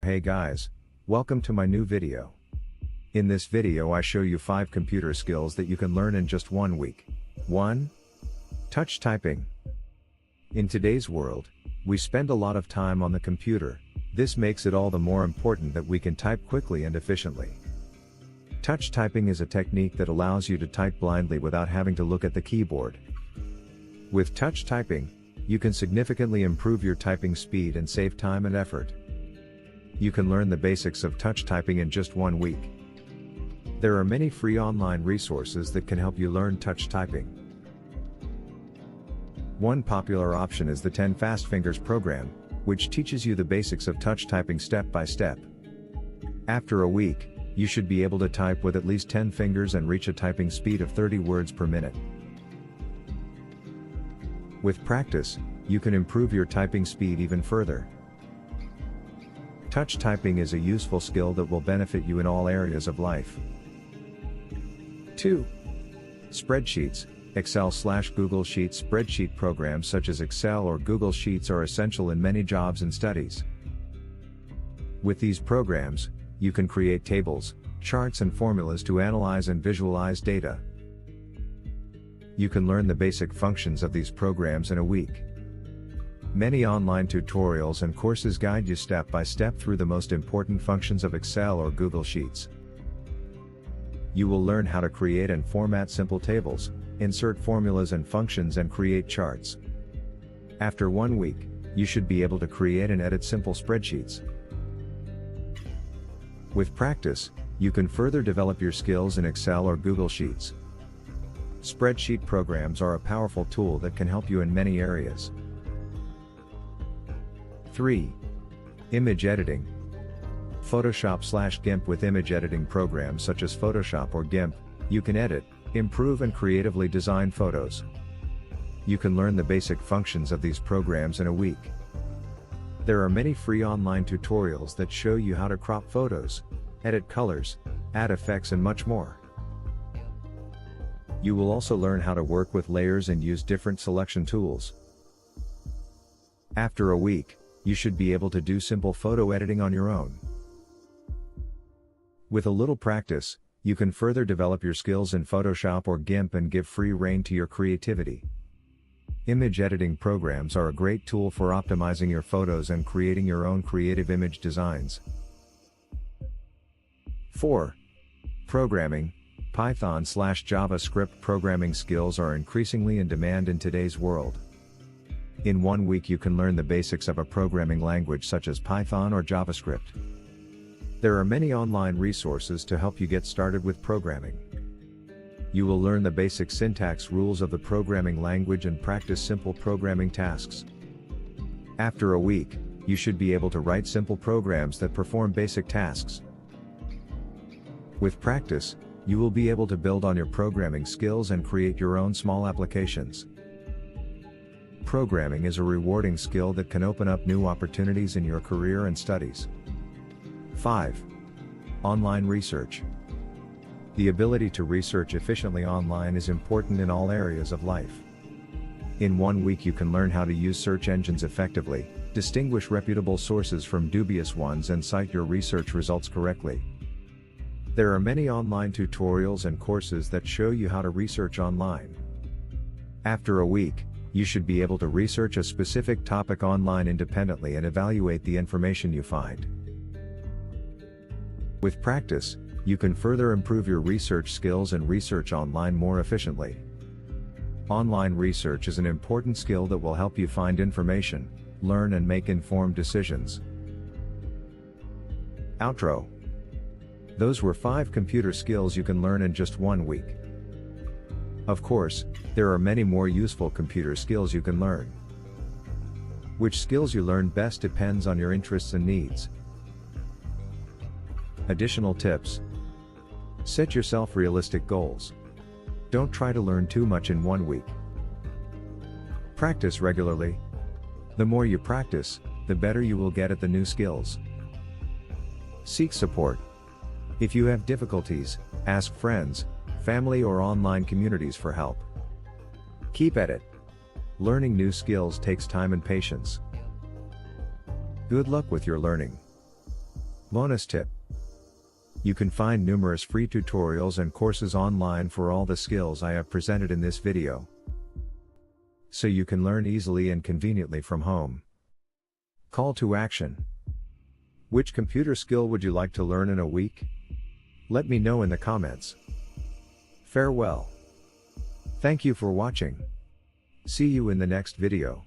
Hey guys, welcome to my new video. In this video I show you 5 computer skills that you can learn in just 1 week. 1. Touch typing. In today's world, we spend a lot of time on the computer. This makes it all the more important that we can type quickly and efficiently. Touch typing is a technique that allows you to type blindly without having to look at the keyboard. With touch typing, you can significantly improve your typing speed and save time and effort. You can learn the basics of touch typing in just 1 week. There are many free online resources that can help you learn touch typing. One popular option is the 10 Fast Fingers program, which teaches you the basics of touch typing step by step. After a week, you should be able to type with at least 10 fingers and reach a typing speed of 30 words per minute. With practice, you can improve your typing speed even further. Touch typing is a useful skill that will benefit you in all areas of life. 2. Spreadsheets. Excel/Google Sheets. Spreadsheet programs such as Excel or Google Sheets are essential in many jobs and studies. With these programs, you can create tables, charts and formulas to analyze and visualize data. You can learn the basic functions of these programs in a week. Many online tutorials and courses guide you step by step through the most important functions of Excel or Google Sheets. You will learn how to create and format simple tables, insert formulas and functions and create charts. After 1 week, you should be able to create and edit simple spreadsheets. With practice, you can further develop your skills in Excel or Google Sheets. Spreadsheet programs are a powerful tool that can help you in many areas. 3. Image editing. Photoshop/GIMP. With image editing programs such as Photoshop or GIMP, you can edit, improve and creatively design photos. You can learn the basic functions of these programs in a week. There are many free online tutorials that show you how to crop photos, edit colors, add effects and much more. You will also learn how to work with layers and use different selection tools. After a week, you should be able to do simple photo editing on your own. With a little practice, you can further develop your skills in Photoshop or GIMP and give free rein to your creativity. Image editing programs are a great tool for optimizing your photos and creating your own creative image designs. 4. Programming. Python/JavaScript. Programming skills are increasingly in demand in today's world. In 1 week you can learn the basics of a programming language such as Python or JavaScript. There are many online resources to help you get started with programming. You will learn the basic syntax rules of the programming language and practice simple programming tasks. After a week, you should be able to write simple programs that perform basic tasks. With practice, you will be able to build on your programming skills and create your own small applications. Programming is a rewarding skill that can open up new opportunities in your career and studies. 5. Online research. The ability to research efficiently online is important in all areas of life. In 1 week you can learn how to use search engines effectively, distinguish reputable sources from dubious ones and cite your research results correctly. There are many online tutorials and courses that show you how to research online. After a week, you should be able to research a specific topic online independently and evaluate the information you find. With practice, you can further improve your research skills and research online more efficiently. Online research is an important skill that will help you find information, learn and make informed decisions. Outro. Those were 5 computer skills you can learn in just 1 week. Of course, there are many more useful computer skills you can learn. Which skills you learn best depends on your interests and needs. Additional tips. Set yourself realistic goals. Don't try to learn too much in 1 week. Practice regularly. The more you practice, the better you will get at the new skills. Seek support. If you have difficulties, ask friends, family or online communities for help. Keep at it. Learning new skills takes time and patience. Good luck with your learning. Bonus tip. You can find numerous free tutorials and courses online for all the skills I have presented in this video, so you can learn easily and conveniently from home. Call to action. Which computer skill would you like to learn in a week? Let me know in the comments. Farewell. Thank you for watching. See you in the next video.